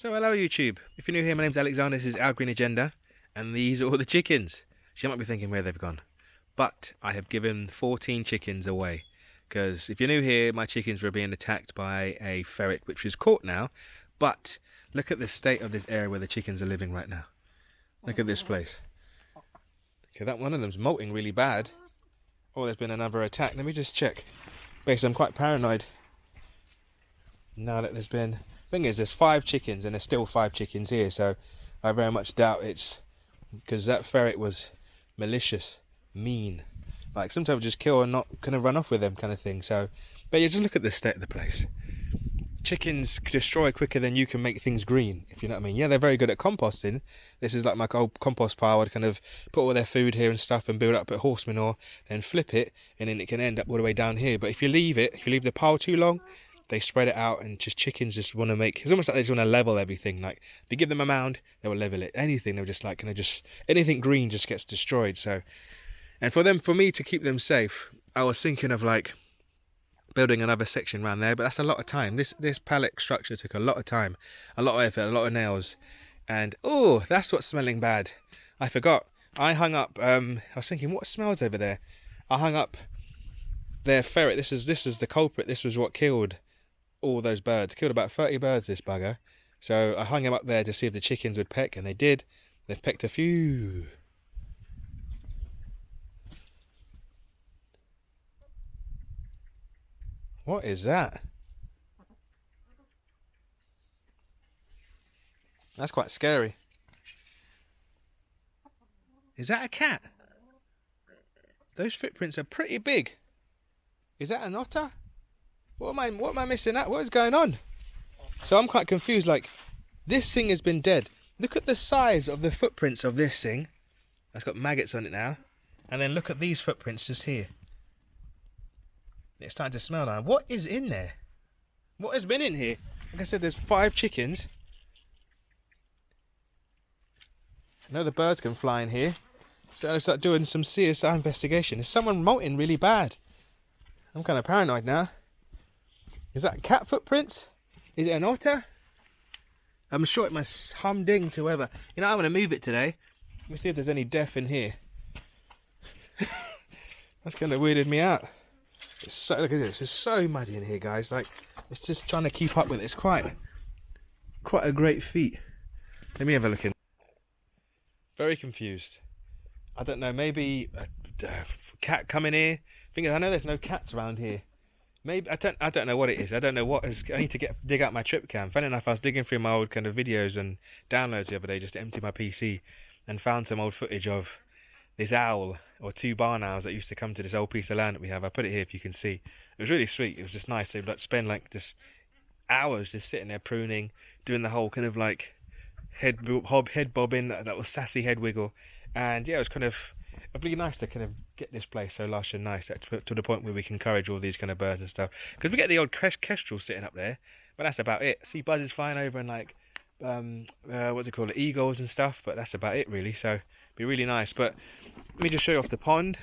So hello YouTube, if you're new here, my name's Alexander, this is Our Green Agenda, and these are all the chickens. So you might be thinking where they've gone, but I have given 14 chickens away, because if you're new here, my chickens were being attacked by a ferret, which is caught now, but look at the state of this area where the chickens are living right now. Look at this place. Okay, that one of them's molting really bad. Oh, there's been another attack. Let me just check, because I'm quite paranoid. Now that there's been... Thing is, there's 5 chickens and there's still 5 chickens here, so I very much doubt it's because that ferret was malicious, mean. Like sometimes just kill and not kind of run off with them kind of thing. So, but you just look at the state of the place. Chickens destroy quicker than you can make things green, if you know what I mean. Yeah, they're very good at composting. This is like my old compost pile. I'd kind of put all their food here and stuff and build up a horse manure, then flip it, and then it can end up all the way down here. But if you leave the pile too long, they spread it out, and just chickens just want to make, it's almost like they just want to level everything. Like if you give them a mound, they will level it. Anything, they're just like kind of just anything green just gets destroyed. So, and for me to keep them safe, I was thinking of like building another section around there, but that's a lot of time. This pallet structure took a lot of time, a lot of effort, a lot of nails, and oh, that's what's smelling bad. I forgot. I hung up. I was thinking, what smells over there? I hung up their ferret. This is the culprit. This was what killed all those birds. Killed about 30 birds, this bugger. So I hung him up there to see if the chickens would peck, and they did. They've pecked a few. What is that? That's quite scary. Is that a cat? Those footprints are pretty big. Is that an otter? What am I missing out? What is going on? So I'm quite confused. Like, this thing has been dead. Look at the size of the footprints of this thing. It's got maggots on it now. And then look at these footprints just here. It's starting to smell now. What is in there? What has been in here? Like I said, there's 5 chickens. I know the birds can fly in here. So I start doing some CSI investigation. Is someone molting really bad? I'm kind of paranoid now. Is that cat footprints? Is it an otter? I'm sure it must humding to whoever. You know, I'm going to move it today. Let me see if there's any death in here. That's kind of weirded me out. It's so, look at this. It's so muddy in here, guys. Like, it's just trying to keep up with it. It's quite a great feat. Let me have a look in. Very confused. I don't know. Maybe a cat coming here. Thing is, I know there's no cats around here. Maybe I don't know what it is. I don't know what is. I need to dig out my trip cam. Funny enough, I was digging through my old kind of videos and downloads the other day just to empty my PC, and found some old footage of this owl or 2 barn owls that used to come to this old piece of land that we have. I put it here if you can see. It was really sweet. It was just nice. They'd like spend like just hours just sitting there pruning, doing the whole kind of like head bobbing, that little sassy head wiggle, and yeah, it was kind of. It'd be nice to kind of get this place so lush and nice to the point where we can encourage all these kind of birds and stuff. Because we get the old kestrel sitting up there, but that's about it. See buzzards flying over and like, what's it called, eagles and stuff, but that's about it really. So it'd be really nice. But let me just show you off the pond.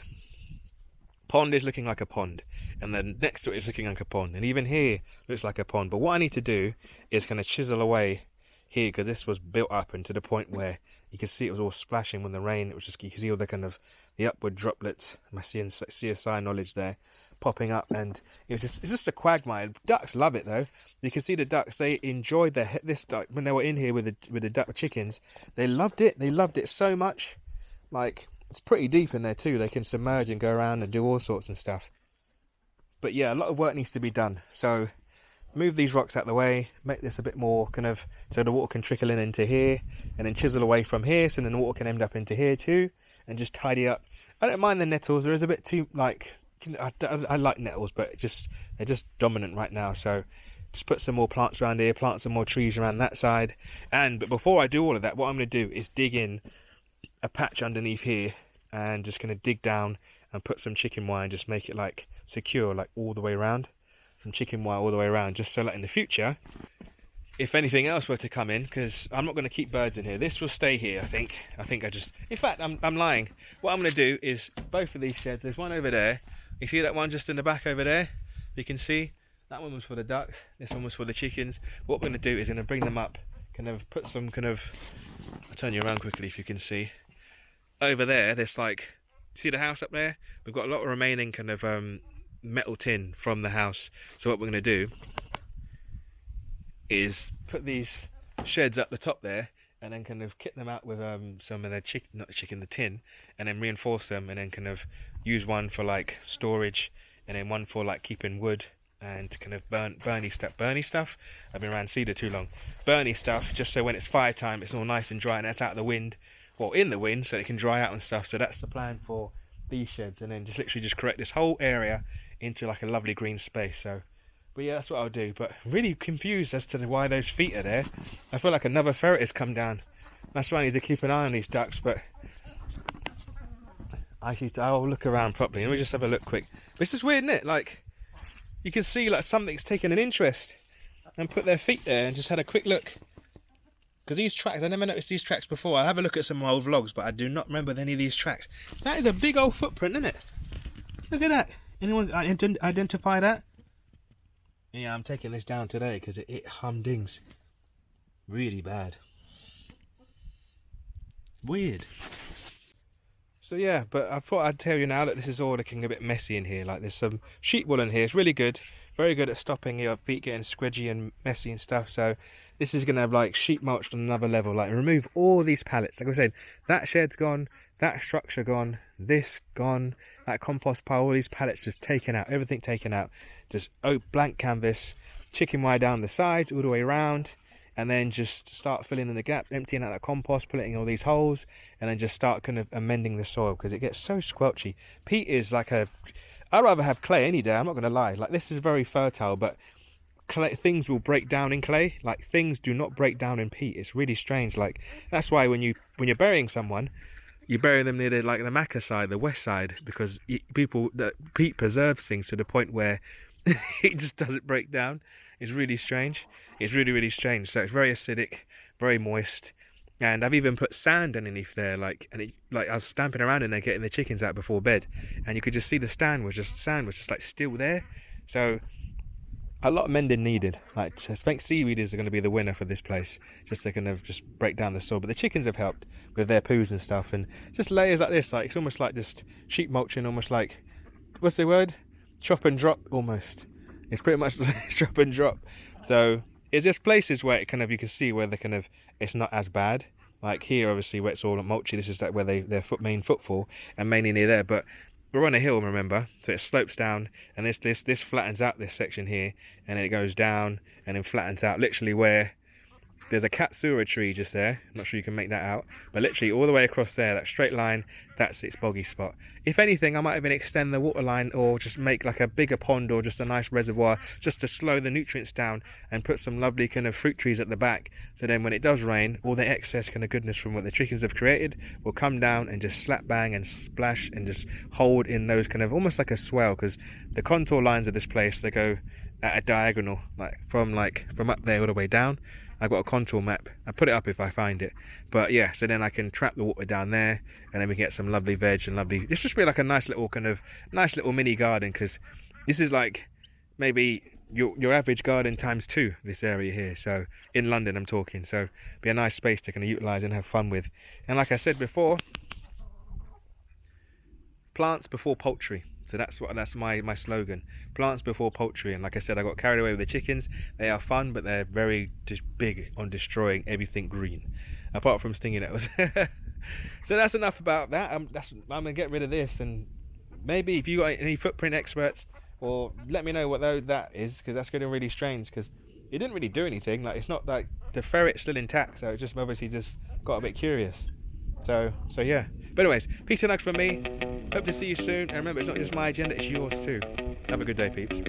Pond is looking like a pond, and then next to it is looking like a pond, and even here looks like a pond. But what I need to do is kind of chisel away here, because this was built up and to the point where you can see it was all splashing when the rain. It was just, you can see all the kind of the upward droplets, my CSI knowledge there, popping up, and it's just a quagmire. Ducks love it though. You can see the ducks, they enjoyed this duck when they were in here with the duck chickens. They loved it. They loved it so much. Like, it's pretty deep in there too. They can submerge and go around and do all sorts and stuff. But yeah, a lot of work needs to be done. So move these rocks out of the way, make this a bit more kind of, so the water can trickle in into here, and then chisel away from here, so then the water can end up into here too, and just tidy up. I don't mind the nettles. There is a bit too, like, I like nettles, but they're just dominant right now. So just put some more plants around here, plant some more trees around that side. But before I do all of that, what I'm going to do is dig in a patch underneath here, and just going to dig down and put some chicken wire and just make it like secure, like all the way around. From chicken wire all the way around, just so that in the future, if anything else were to come in, because I'm not going to keep birds in here, this will stay here. I think in fact I'm lying. What I'm going to do is both of these sheds, there's one over there, you see that one just in the back over there, you can see that one was for the ducks, this one was for the chickens. What we're going to do is going to bring them up kind of put some kind of, I'll turn you around quickly if you can see. Over there, there's like, see the house up there? We've got a lot of remaining kind of metal tin from the house. So what we're going to do is put these sheds up the top there, and then kind of kit them out with some of the the tin, and then reinforce them, and then kind of use one for like storage, and then one for like keeping wood and kind of burny stuff. I've been around cedar too long. Burny stuff, just so when it's fire time, it's all nice and dry, and that's out of the wind, or in the wind, so it can dry out and stuff. So that's the plan for these sheds, and then just literally just correct this whole area into like a lovely green space. So, but yeah, that's what I'll do. But really confused as to why those feet are there. I feel like another ferret has come down. That's why I need to keep an eye on these ducks. But I'll look around properly. Let me just have a look quick. This is weird, isn't it? Like, you can see like something's taken an interest and put their feet there and just had a quick look. Because these tracks, I never noticed these tracks before. I'll have a look at some of my old vlogs, but I do not remember any of these tracks. That is a big old footprint, isn't it? Look at that. Anyone identify that? Yeah, I'm taking this down today because it humdings really bad. Weird. So yeah, but I thought I'd tell you now that this is all looking a bit messy in here. Like, there's some sheep wool in here. It's really good. Very good at stopping your feet getting squidgy and messy and stuff. So this is going to have like sheep mulched on another level. Like, remove all these pallets. Like I said, that shed's gone, that structure gone, this gone, that compost pile, all these pallets just taken out, everything taken out. Just blank canvas, chicken wire down the sides, all the way around, and then just start filling in the gaps, emptying out that compost, putting in all these holes, and then just start kind of amending the soil because it gets so squelchy. Peat is like I'd rather have clay any day, I'm not going to lie. Like, this is very fertile, but clay, things will break down in clay. Like, things do not break down in peat. It's really strange. Like, that's why when you're burying someone, you bury them near the Macca side, the west side, because peat preserves things to the point where it just doesn't break down. It's really strange. It's really, really strange. So it's very acidic, very moist, and I've even put sand underneath there. Like I was stamping around in there getting the chickens out before bed, and you could just see the sand was just like still there. So a lot of mending needed. Like, I think SEAWEED is going to be the winner for this place, just to kind of just break down the soil. But the chickens have helped with their poos and stuff, and just layers like this. Like, it's almost like just sheep mulching, almost like, what's the word? Chop and drop, almost. It's pretty much chop and drop. So it's just places where it kind of, you can see where they kind of, it's not as bad. Like here, obviously, where it's all mulchy, this is like where their main footfall, and mainly near there. But we're on a hill, remember, so it slopes down, and this flattens out this section here, and then it goes down and then flattens out, literally where there's a katsura tree just there. I'm not sure you can make that out, but literally all the way across there, that straight line, that's its boggy spot. If anything, I might even extend the water line, or just make like a bigger pond or just a nice reservoir, just to slow the nutrients down, and put some lovely kind of fruit trees at the back, so then when it does rain, all the excess kind of goodness from what the chickens have created will come down and just slap bang and splash and just hold in those kind of, almost like a swell, because the contour lines of this place, they go at a diagonal, from up there all the way down. I've got a contour map. I'll put it up if I find it. But yeah, so then I can trap the water down there, and then we get some lovely veg and lovely. This just be like a nice little mini garden, because this is like maybe your average garden times 2. This area here. So in London, I'm talking. So be a nice space to kind of utilise and have fun with. And like I said before, plants before poultry. So that's my slogan. Plants before poultry. And like I said, I got carried away with the chickens. They are fun, but they're very big on destroying everything green, apart from stinging nettles. So that's enough about that. I'm gonna get rid of this, and maybe if you got any footprint experts, or let me know what that is, because that's getting really strange. Because it didn't really do anything. Like, it's not like the ferret's still intact, so it just obviously just got a bit curious. So yeah. But anyways, peace and hugs from me. Hope to see you soon. And remember, it's not just my agenda, it's yours too. Have a good day, peeps.